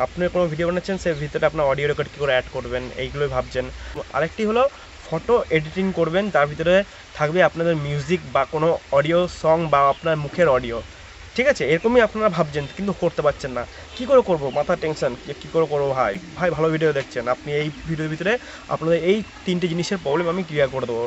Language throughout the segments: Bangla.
আপনি কোনো ভিডিও বানাচ্ছেন, সেই ভিতরে আপনার অডিও রেকর্ড কী করে অ্যাড করবেন, এইগুলোই ভাবছেন। আরেকটি হলো ফটো এডিটিং করবেন, তার ভিতরে থাকবে আপনাদের মিউজিক বা কোনো অডিও সং বা আপনার মুখের অডিও। ঠিক আছে, এরকমই আপনারা ভাবছেন কিন্তু করতে পারছেন না। কী করে করবো, মাথা টেনশন যে কী করে করবো। ভাই ভাই ভালো ভিডিও দেখছেন আপনি, এই ভিডিওর ভিতরে আপনাদের এই 3টে জিনিসের প্রবলেম আমি ক্লিয়ার করে দেবো।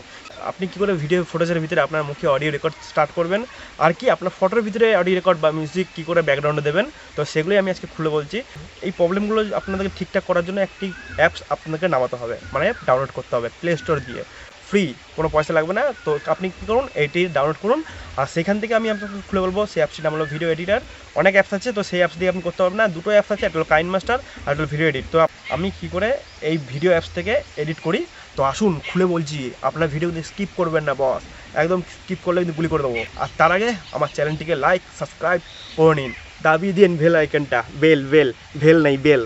আপনি কী করে ভিডিও ফুটেজের ভিতরে আপনার মুখে অডিও রেকর্ড স্টার্ট করবেন, আর কি আপনার ফটোর ভিতরে অডিও রেকর্ড বা মিউজিক কী করে ব্যাকগ্রাউন্ডে দেবেন, তো সেগুলোই আমি আজকে খুলে বলছি। এই প্রবলেমগুলো আপনাদেরকে ঠিকঠাক করার জন্য একটি অ্যাপস আপনাদেরকে নামাতে হবে, মানে ডাউনলোড করতে হবে প্লে স্টোর দিয়ে, ফ্রি, কোনো পয়সা লাগবে না। তো আপনি কী করুন, এইটি ডাউনলোড করুন, আর সেখান থেকে আমি আপনাকে খুলে বলবো। সেই অ্যাপসটির নাম হলো ভিডিও এডিটার। অনেক অ্যাপস আছে, তো সেই অ্যাপস দিয়ে আপনি করতে পারবেন না। দুটো অ্যাপস আছে, একটা হলো কাইন মাস্টার আর একটা হলো ভিডিও এডিট। তো আমি কী করে এই ভিডিও অ্যাপস থেকে এডিট করি, তো আসুন খুলে বলছি। আপনার ভিডিও স্কিপ করবেন না বস, একদম স্কিপ করলে কিন্তু গুলি করে দেবো। আর তার আগে আমার চ্যানেলটিকে লাইক সাবস্ক্রাইব করে নিন, দাবিয়ে দিন বেল আইকনটা, বেল নেই বেল।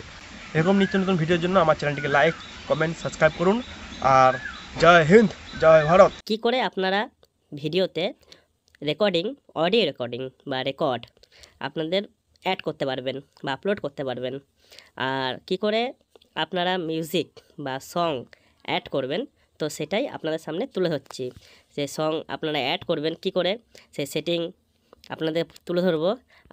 এরকম নিত্য নতুন ভিডিওর জন্য আমার চ্যানেলটিকে লাইক কমেন্ট সাবস্ক্রাইব করুন। আর জয় হিন্দ, জয় ভারত। কি করে আপনারা ভিডিওতে রেকর্ডিং, অডিও রেকর্ডিং বা রেকর্ড আপনাদের অ্যাড করতে পারবেন বা আপলোড করতে পারবেন, আর কি করে আপনারা মিউজিক বা সং অ্যাড করবেন, তো সেটাই আপনাদের সামনে তুলে ধরছি। যে সং আপনারা অ্যাড করবেন কি করে, সেই সেটিং আপনাদের তুলে ধরবো।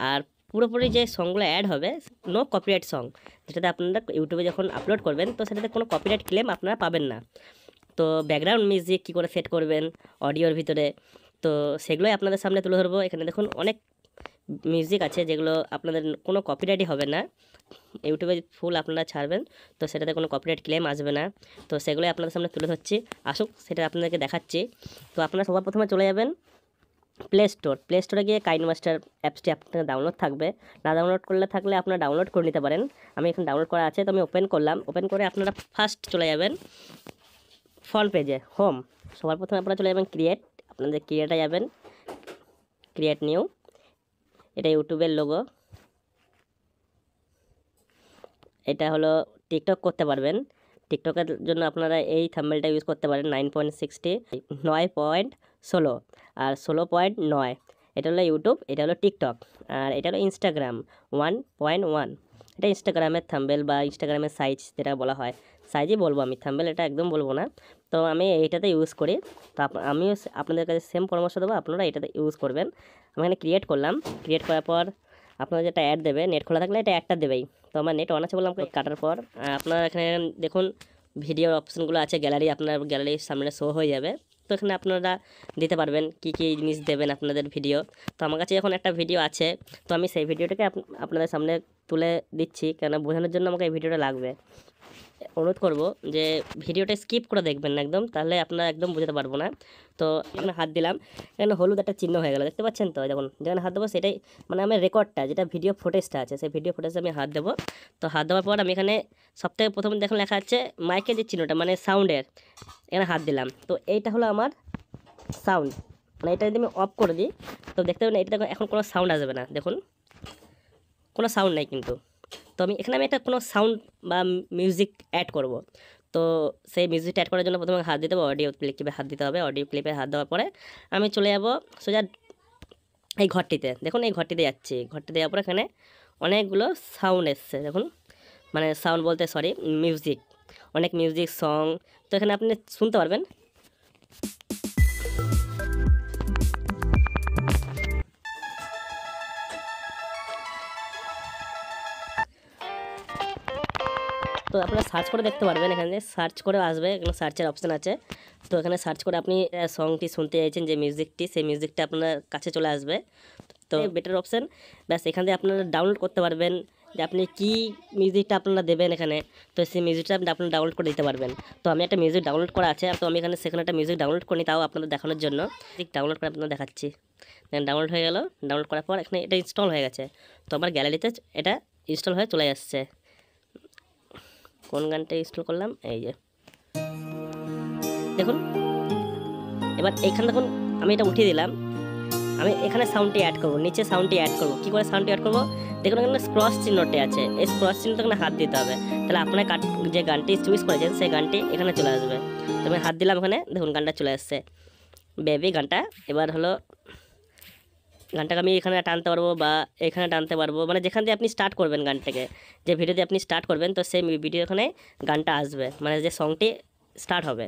আর পুরোপুরি যে সংগুলো অ্যাড হবে, নো কপিরাইট সং, যেটাতে আপনারা ইউটিউবে যখন আপলোড করবেন তো সেটাতে কোনো কপিরাইট ক্লেম আপনারা পাবেন না। তো ব্যাকগ্রাউন্ড মিউজিক কী করে সেট করবেন অডিওর ভিতরে, তো সেগুলোই আপনাদের সামনে তুলে ধরবো। এখানে দেখুন অনেক মিউজিক আছে যেগুলো আপনাদের কোনো কপিরাইটই হবে না, ইউটিউবে ফুল আপনারা ছাড়বেন তো সেটাতে কোনো কপিরাইট ক্লেম আসবে না। তো সেগুলোই আপনাদের সামনে তুলে ধরছি, আসুক সেটা আপনাদেরকে দেখাচ্ছি। তো আপনারা সবার প্রথমে চলে যাবেন প্লে স্টোরে গিয়ে কাইন মাস্টার অ্যাপসটি আপনার ডাউনলোড থাকবে, না ডাউনলোড করলে থাকলে আপনারা ডাউনলোড করে নিতে পারেন। আমি এখন ডাউনলোড করা আছে, তো আমি ওপেন করলাম। ওপেন করে আপনারা ফার্স্ট চলে যাবেন ফ্রন্ট পেজে, হোম। সবার প্রথমে আপনারা চলে যাবেন ক্রিয়েট, আপনাদের ক্রিয়েটে যাবেন, ক্রিয়েট নিউ, এটা ইউটিউবের লোগো। এটা হলো টিকটক করতে পারবেন, টিকটকের জন্য আপনারা এই থাম্বনেলটা ইউজ করতে পারেন। 9.60, 9.16 আর 16.9, এটা হলো ইউটিউব, এটা হলো টিকটক, আর এটা হলো ইনস্টাগ্রাম 1.1। এটা ইনস্টাগ্রামের থাম্বনেল বা ইনস্টাগ্রামের সাইজ যেটা বলা হয়, সাইজই বলবো আমি, থাম্বনেল এটা একদম বলবো না। তো আমি এইটাতে ইউজ করি, তো আমিও আপনাদের কাছে সেম পরামর্শ দেবো, আপনারা এটাতে ইউজ করবেন। আমি এখানে ক্রিয়েট করলাম, ক্রিয়েট করার পর আপনারা যেটা অ্যাড দেবে, নেট খোলা থাকলে এটা অ্যাডটা দেবেই। তো আমার নেট অন আছে বললাম, কাটার পর আপনার এখানে দেখুন ভিডিওর অপশানগুলো আছে, গ্যালারি, আপনার গ্যালারির সামনে শো হয়ে যাবে। তো এখানে আপনারা দিতে পারবেন কী কী জিনিস দেবেন আপনাদের ভিডিও। তো আমার কাছে এখন একটা ভিডিও আছে, তো আমি সেই ভিডিওটাকে আপনাদের সামনে তুলে দিচ্ছি, কেন বোঝানোর জন্য আমাকে এই ভিডিওটা লাগবে। অনুরোধ করব যে ভিডিওটা স্কিপ করে দেখবেন না একদম, তাহলে আপনারা একদম বুঝতে পারবো না। তো এখানে হাত দিলাম, এখানে হলুদ একটা চিহ্ন হয়ে গেল, দেখতে পাচ্ছেন তো? দেখুন যেখানে হাত দেবো সেটাই মানে আমার রেকর্ডটা, যেটা ভিডিও ফুটেজটা আছে, সেই ভিডিও ফুটেজে আমি হাত দেবো। তো হাত দেওয়ার পর আমি এখানে সবথেকে প্রথমে দেখুন লেখা আছে মাইকের যে চিহ্নটা, মানে সাউন্ডের, এখানে হাত দিলাম। তো এইটা হলো আমার সাউন্ড, মানে এটা যদি আমি অফ করে দিই তো দেখতে পাবেন এটা এখন কোনো সাউন্ড আসবে না, দেখুন কোনো সাউন্ড নাই কিন্তু। তো এখানে আমি একটা কোনো সাউন্ড বা মিউজিক অ্যাড করব। তো সেই মিউজিকটা অ্যাড করার জন্য প্রথমে হাত দিতে হবে, অডিও ক্লিপে হাত দিতে হবে। অডিও ক্লিপে হাত দেওয়ার পরে আমি চলে যাব সোজা এই ঘরটিতে, দেখুন এই ঘরটিতে যাচ্ছি। ঘরটিতে যাওয়ার পর এখানে অনেকগুলো সাউন্ড এসছে, দেখুন, মানে সাউন্ড বলতে সরি মিউজিক, অনেক মিউজিক সং, তো এখানে আপনি শুনতে পারবেন। তো আপনারা সার্চ করে দেখতে পারবেন, এখানে সার্চ করে আসবে, এখানে সার্চের অপশান আছে। তো এখানে সার্চ করে আপনি সংটি শুনতে চাইছেন যে মিউজিকটি, সেই মিউজিকটা আপনার কাছে চলে আসবে। তো বেটার অপশান, ব্যাস এখান থেকে আপনারা ডাউনলোড করতে পারবেন যে আপনি কী মিউজিকটা আপনারা দেবেন এখানে, তো সেই মিউজিকটা আপনারা ডাউনলোড করে দিতে পারবেন। তো আমি একটা মিউজিক ডাউনলোড করা আছে, তো আমি সেখানে একটা মিউজিক ডাউনলোড করি, তাও আপনাদের দেখানোর জন্য ডাউনলোড করে আপনাদের দেখাচ্ছি। ডাউনলোড হয়ে গেল, ডাউনলোড করার পর এখানে এটা ইনস্টল হয়ে গেছে, তো আমার গ্যালারিতে এটা ইনস্টল হয়ে চলে আসছে। কোন গানটা ইনস্টল করলাম, এই যে দেখুন। এবার এইখানে দেখুন আমি এটা উঠিয়ে দিলাম, আমি এখানে সাউন্ডটি অ্যাড করবো, নিচে সাউন্ডটি অ্যাড করবো। কী করে সাউন্ডটি অ্যাড করবো, দেখুন এখানে ক্রস চিহ্নটি আছে, এই ক্রস চিহ্নটা এখানে হাত দিতে হবে, তাহলে আপনার যে গানটি চুজ করেছেন সেই গানটি এখানে চলে আসবে। তো আমি হাত দিলাম, এখানে দেখুন গানটা চলে আসছে, বেবি গানটা। এবার হলো গানটাকে আমি এখানে টানতে পারবো বা এখানে টানতে পারবো, মানে যেখান দিয়ে আপনি স্টার্ট করবেন গানটাকে, যে ভিডিওতে আপনি স্টার্ট করবেন তো সেই ভিডিও এখানে গানটা আসবে, মানে যে সংটি স্টার্ট হবে।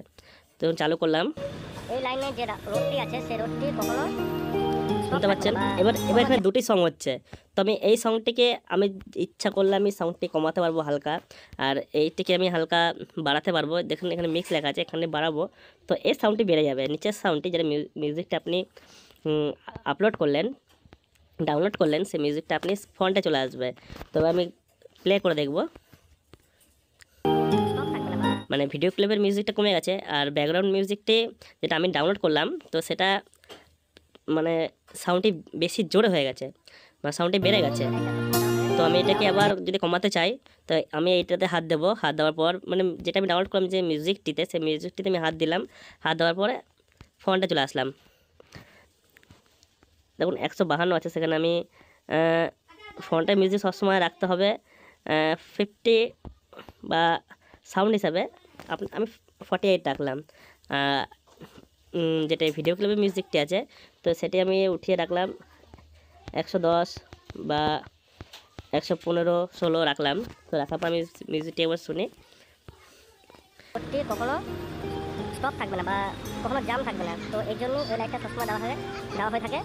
তো চালু করলাম, এই লাইনে যে রোডটি আছে সেই রোডটি কখনো শুনতে পাচ্ছেন। এবার এবার এখানে দুটি সং হচ্ছে, তো আমি এই সংটিকে আমি ইচ্ছা করলে আমি সাউন্ডটি কমাতে পারবো হালকা, আর এইটিকে আমি হালকা বাড়াতে পারবো। দেখুন এখানে মিক্স লেখা আছে, এখানে বাড়াবো তো এই সাউন্ডটি বেড়ে যাবে। নিচের সাউন্ডটি যেটা মিউজিকটা আপনি আপলোড করলেন, ডাউনলোড করলেন, সেই মিউজিকটা আপনি ফন্টে চলে আসবে। তবে আমি প্লে করে দেখবো, স্টপ থাকবে না। মানে ভিডিও ক্লিপের মিউজিকটা কমে গেছে, আর ব্যাকগ্রাউন্ড মিউজিকটি যেটা আমি ডাউনলোড করলাম তো সেটা মানে সাউন্ডটি বেশি জোরে হয়ে গেছে, মানে সাউন্ডটি বেড়ে গেছে। তো আমি এটাকে আবার যদি কমাতে চাই তো আমি এইটাতে হাত দেবো, হাত দেওয়ার পর মানে যেটা আমি ডাউনলোড করলাম যে মিউজিকটিতে, সেই মিউজিকটিতে আমি হাত দিলাম, হাত দেওয়ার পরে ফন্টে চলে আসলাম। দেখুন 152 আছে, সেখানে আমি ফন্টের মিউজিক সবসময় রাখতে হবে 50 বা সাউন্ড হিসাবে আমি 48 রাখলাম। যেটা ভিডিও ক্লিপের মিউজিকটি আছে তো সেটি আমি উঠিয়ে রাখলাম 110 বা 115, 16 রাখলাম। তো রাখার পর আমি মিউজিকটি একবার শুনি। রোডটি কখনো স্টপ থাকবে না বা কখনো জাম থাকবে না। তো এই জন্য এই লাইটটা সবসময় দেওয়া হয়ে থাকে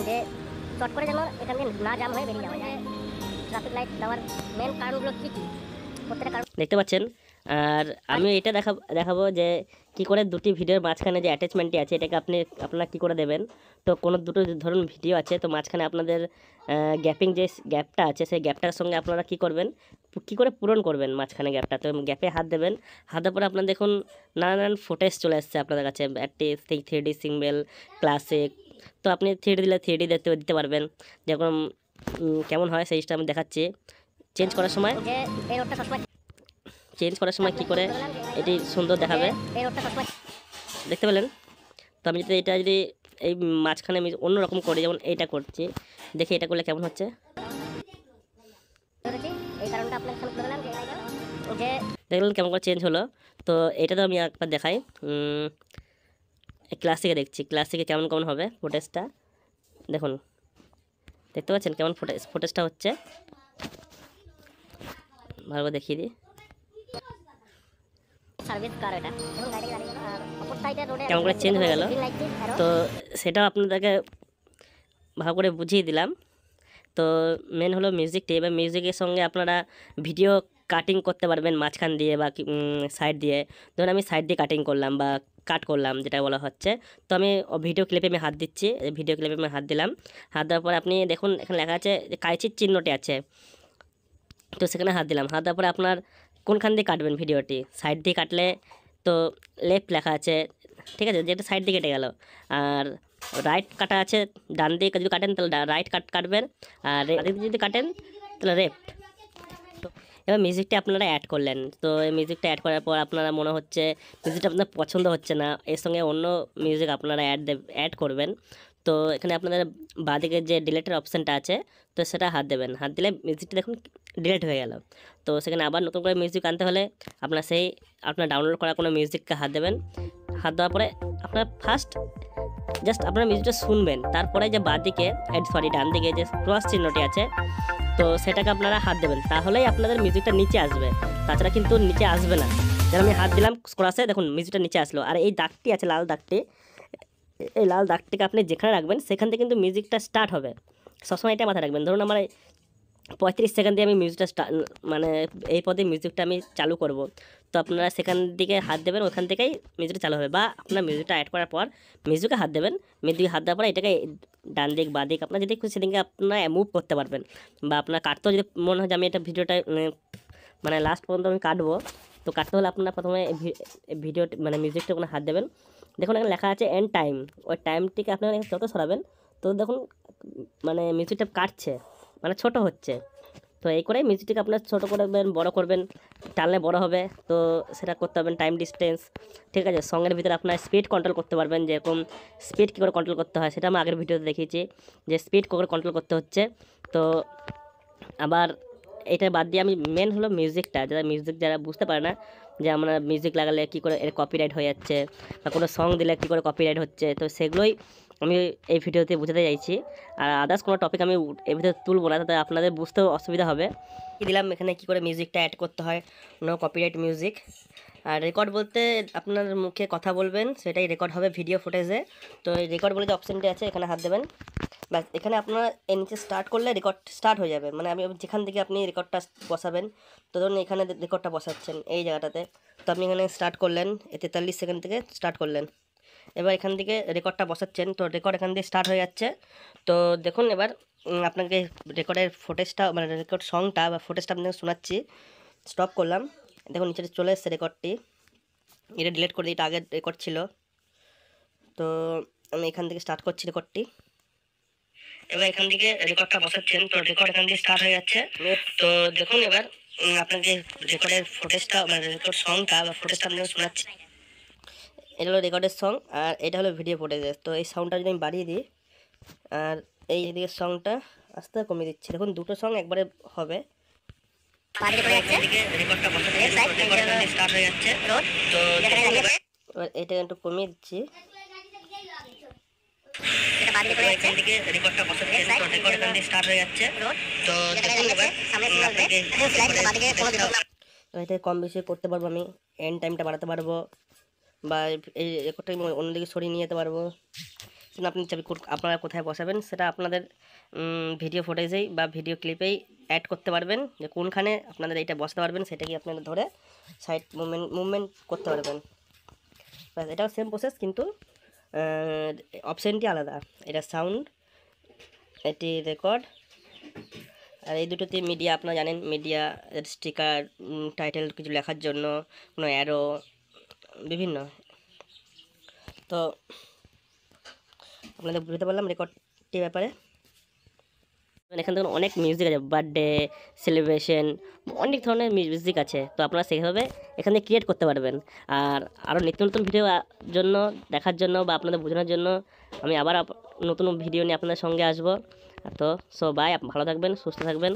যে চট করে যেন এখান থেকে না জাম হয়ে বেরিয়ে যাওয়া যায়। ট্রাফিক লাইট দেওয়ার মেন কারণগুলো কী কী, প্রত্যেকটা কারণ দেখতে পাচ্ছেন। আর আমি এটা দেখাবো যে কি করে দুটি ভিডিওর মাঝখানে যে অ্যাটাচমেন্টটি আছে এটাকে আপনারা কী করে দেবেন। তো কোনো দুটো ধরুন ভিডিও আছে, তো মাঝখানে আপনাদের গ্যাপিং যে গ্যাপটা আছে সেই গ্যাপটার সঙ্গে আপনারা কী করবেন, কী করে পূরণ করবেন মাঝখানে গ্যাপটা। তো গ্যাপে হাত দেবেন, হাত দেওয়ার পরে আপনার দেখুন নানান ফুটেজ চলে আসছে আপনাদের কাছে, একটি 3D সিঙ্গেল, ক্লাসিক। তো আপনি 3D দিলে 3D দিতে পারবেন, যেরকম কেমন হয় সেই জিনিসটা আমি দেখাচ্ছি। চেঞ্জ করার সময় যে এই রোডটা সবসময় কী করে এটি সুন্দর দেখাবে এই রোডটা সবসময় দেখতে পেলেন। তো আমি যদি এটা যদি এই মাঝখানে আমি অন্যরকম করি, যেমন এইটা করছি, দেখি এটা করলে কেমন হচ্ছে। ধরেছি, এই কারণটা আপনাকে সামনে বললাম যে যে দেখলেন কেমন করে চেঞ্জ হলো। তো এটা তো আমি একবার দেখাই, ক্লাসিকে দেখছি, ক্লাসিকে কেমন কেমন হবে ফুটেজটা দেখুন। দেখতে পাচ্ছেন কেমন ফুটেজটা হচ্ছে, ভালো করে দেখিয়ে দিই সার্ভিস কার এটা এবং গাড়ি আর অপর সাইডে রোডে কেমন করে চেঞ্জ হয়ে গেল। তো সেটাও আপনাদেরকে ভালো করে বুঝিয়ে দিলাম। তো মেন হলো মিউজিকটি। এবার মিউজিকের সঙ্গে আপনারা ভিডিও কাটিং করতে পারবেন মাঝখান দিয়ে বা সাইড দিয়ে। ধরুন আমি সাইড দিয়ে কাটিং করলাম বা কাট করলাম যেটা বলা হচ্ছে, তো আমি ভিডিও ক্লিপে আমি হাত দিচ্ছি, ভিডিও ক্লিপে আমি হাত দিলাম। হাত দেওয়ার পরে আপনি দেখুন এখানে লেখা আছে যে কাইচির চিহ্নটি আছে, তো সেখানে হাত দিলাম। হাত দেওয়ার পরে আপনার কোনখান দিয়ে কাটবেন ভিডিওটি, সাইড দিয়ে কাটলে তো লেফট লেখা আছে, ঠিক আছে, যেটা সাইড দিয়ে কেটে গেল। আর রাইট কাটা আছে, ডান দিকে যদি কাটেন তাহলে রাইট কাটবেন, আর যদি কাটেন তাহলে লেফট। তো এবার মিউজিকটা আপনারা অ্যাড করলেন, তো এই মিউজিকটা অ্যাড করার পর আপনারা মনে হচ্ছে মিউজিকটা আপনার পছন্দ হচ্ছে না, এর সঙ্গে অন্য মিউজিক আপনারা অ্যাড করবেন। তো এখানে আপনাদের বাঁদিকে যে ডিলেটের অপশানটা আছে তো সেটা হাত দেবেন, হাত দিলে মিউজিকটা দেখুন ডিলেট হয়ে গেল। তো সেখানে আবার নতুন করে মিউজিক আনতে হলে আপনার ডাউনলোড করা কোনো মিউজিককে হাত দেবেন। হাত দেওয়ার পরে আপনার ফার্স্ট জাস্ট আপনার মিউজিকটা শুনবেন, তারপরে যে ডান দিকে যে ক্রস চিহ্নটি আছে তো সেটাকে আপনারা হাত দেবেন, তাহলেই আপনাদের মিউজিকটা নিচে আসবে, তাছাড়া কিন্তু নিচে আসবে না। যেন আমি হাত দিলাম ক্রসে, দেখুন মিউজিকটা নিচে আসলো। আর এই দাগটি আছে লাল দাগটি, এই লাল দাগটিকে আপনি যেখানে রাখবেন সেখান থেকে কিন্তু মিউজিকটা স্টার্ট হবে। সবসময় এটা মাথায় রাখবেন। ধরুন আমার 35 সেকেন্ড দিয়ে আমি মিউজিকটা মানে এই পদে মিউজিকটা আমি চালু করব, তো আপনারা সেখান দিকে হাত দেবেন, ওখান থেকেই মিউজিকটা চালু হবে। বা আপনার মিউজিকটা অ্যাড করার পর মিউজিকে হাত দেবেন, মিউজিকে হাত দেওয়ার পর এটাকে ডান দিক বা দিক আপনার যদি খুশি সেদিকে আপনারা মুভ করতে পারবেন। বা আপনার কাটতেও যদি মনে হয় যে আমি এটা ভিডিওটা মানে লাস্ট পর্যন্ত আমি কাটবো, তো কাটতে হলে আপনারা প্রথমে ভিডিও মানে মিউজিকটা ওখানে হাত দেবেন। দেখুন এখানে লেখা আছে এন্ড টাইম, ওই টাইমটিকে আপনারা যত সরাবেন তো দেখুন মানে মিউজিকটা কাটছে, মানে ছোট হচ্ছে। তো এই করে মিউজিকটাকে আপনার ছোটো করবেন, বড় করবেন, টানলে বড় হবে, তো সেটা করতে পারবেন। টাইম ডিস্টেন্স, ঠিক আছে। সঙ্গের ভিতরে আপনার স্পিড কন্ট্রোল করতে পারবেন, যেরকম স্পিড কী করে কন্ট্রোল করতে হয় সেটা আমি আগের ভিডিওতে দেখিয়েছি যে স্পিড কী করে কন্ট্রোল করতে হচ্ছে। তো আবার এটা বাদ দিয়ে আমি মেন হলো মিউজিকটা, যারা বুঝতে পারে না যে আমরা মিউজিক লাগালে কী করে এর কপিরাইট হয়ে যাচ্ছে বা কোনো সং দিলে কী করে কপিরাইট হচ্ছে, তো সেগুলোই আমি এই ভিডিওতে বোঝাতে চাইছি। আর আদার্স কোনো টপিক আমি এই ভিডিওতে তুলবো না, তাতে আপনাদের বুঝতেও অসুবিধা হবে। কি দিলাম এখানে কী করে মিউজিকটা অ্যাড করতে হয়, নো কপিরাইট মিউজিক। আর রেকর্ড বলতে আপনার মুখে কথা বলবেন, সেটাই রেকর্ড হবে ভিডিও ফুটেজে। তো এই রেকর্ড বলে যে অপশানটি আছে, এখানে হাত দেবেন, ব্যাস এখানে আপনার এর নিচে স্টার্ট করলে রেকর্ড স্টার্ট হয়ে যাবে। মানে আমি যেখান থেকে আপনি রেকর্ডটা বসাবেন, তো ধরুন এখানে রেকর্ডটা বসাচ্ছেন এই জায়গাটাতে, তো আপনি এখানে স্টার্ট করলেন, 43 সেকেন্ড থেকে স্টার্ট করলেন। এবার এখান থেকে রেকর্ডটা বসাচ্ছেন, তো রেকর্ড এখান থেকে স্টার্ট হয়ে যাচ্ছে। তো দেখুন এবার আপনাকে রেকর্ডের ফুটেজটা মানে রেকর্ড সংটা বা ফুটেজটা আপনাকে শোনাচ্ছি। স্টপ করলাম, দেখুন নিচে চলে এসছে রেকর্ডটি। এটা ডিলিট করে দিই, এটা আগের রেকর্ড ছিল। তো আমি এখান থেকে স্টার্ট করছি রেকর্ডটি। এবার এখান থেকে রেকর্ডটা বসাচ্ছেন, তো রেকর্ড এখান থেকে স্টার্ট হয়ে যাচ্ছে। তো দেখুন এবার আপনাকে রেকর্ডের ফুটেজটা মানে রেকর্ড সংটা বা ফুটেজটা আপনাকে শোনাচ্ছি। এটা হলো রেকর্ডের সং, আর এটা হলো ভিডিও ফুটেজের। তো এই সাউন্ডটা যদি আমি বাড়িয়ে দিই, আর এই দিকের সংটা আস্তে কমিয়ে দিচ্ছি, দেখুন দুটো সং একবারে হবে। তো এবার এটা একটু কমিয়ে দিচ্ছি। এটা কম বেশি করতে পারবো, আমি এন্ড টাইমটা বাড়াতে পারবো, বা এই রেকর্ডটা আমি অন্যদিকে সরিয়ে নিয়ে যেতে পারবো। কিন্তু আপনি চাবি আপনারা কোথায় বসাবেন সেটা আপনাদের ভিডিও ফুটেজেই বা ভিডিও ক্লিপেই অ্যাড করতে পারবেন, যে কোনখানে আপনাদের এইটা বসাতে পারবেন সেটা কি আপনারা ধরে সাইড মুভমেন্ট করতে পারবেন। ব্যাস এটাও সেম প্রসেস, কিন্তু অপশানটি আলাদা। এটা সাউন্ড, এটি রেকর্ড, আর এই দুটোতে মিডিয়া আপনারা জানেন, মিডিয়া স্টিকার, টাইটেল কিছু লেখার জন্য, কোনো অ্যারো, বিভিন্ন। তো আপনাদের বুঝতে পারলাম রেকর্ডটির ব্যাপারে। এখান থেকে অনেক মিউজিক আছে, বার্থডে সেলিব্রেশন, অনেক ধরনের মিউজিক আছে। তো আপনারা সেইভাবে এখানে ক্রিয়েট করতে পারবেন। আর আরও নিত্য নতুন ভিডিও জন্য দেখার জন্য বা আপনাদের বোঝানোর জন্য আমি আবার নতুন ভিডিও নিয়ে আপনাদের সঙ্গে আসবো। তো বাই, ভালো থাকবেন, সুস্থ থাকবেন।